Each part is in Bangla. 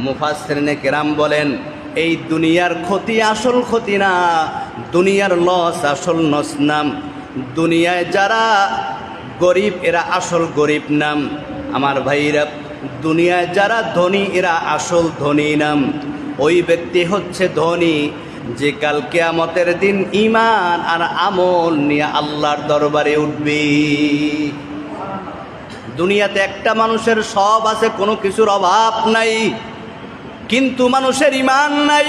মুফাসসিরিনে কেরাম বলেন, এই দুনিয়ার ক্ষতি আসল ক্ষতি না, দুনিয়ার লস আসল লস নাম। দুনিয়ায় যারা গরিব এরা আসল গরিব নাম। আমার ভাইরা, দুনিয়ায় যারা ধনী এরা আসল ধনী নাম। ওই ব্যক্তি হচ্ছে ধনী যে কাল কিয়ামতের দিন ঈমান আর আমল নিয়ে আল্লাহর দরবারে উঠবে। দুনিয়াতে একটা মানুষের সব আছে, কোনো কিছুর অভাব নাই, কিন্তু মানুষের ঈমান নাই।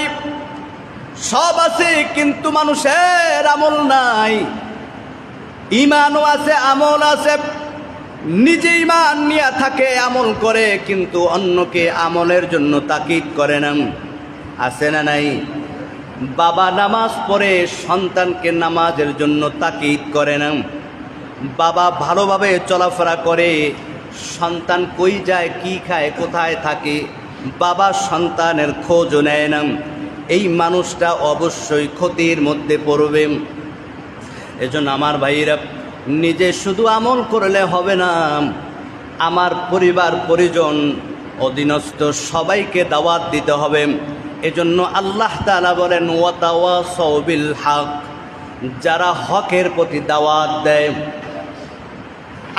সব আছে কিন্তু মানুষের আমল নাই। ঈমানও আছে, আমল আছে, নিজে ঈমান নিয়ে থাকে, আমল করে, কিন্তু অন্যকে আমলের জন্য তাকিদ করে না। আছে না নাই? বাবা নামাজ পড়ে সন্তানকে নামাজের জন্য তাকিদ করে না। বাবা ভালোভাবে চলাফেরা করে, সন্তান কই যায়, কি খায়, কোথায় থাকে, বাবা সন্তানের খোঁজও নেয় না। এই মানুষটা অবশ্যই ক্ষতির মধ্যে পড়বে। এজন্য আমার ভাইরা, নিজে শুধু আমল করলে হবে না, আমার পরিবার পরিজন অধীনস্থ সবাইকে দাওয়াত দিতে হবে। এজন্য আল্লাহ তাআলা বলেন, ওয়াতাওয়াসাউ বিল হক, যারা হকের প্রতি দাওয়াত দেয়।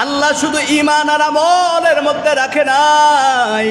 আল্লাহ শুধু ঈমান আর আমলের মধ্যে রাখে নাই,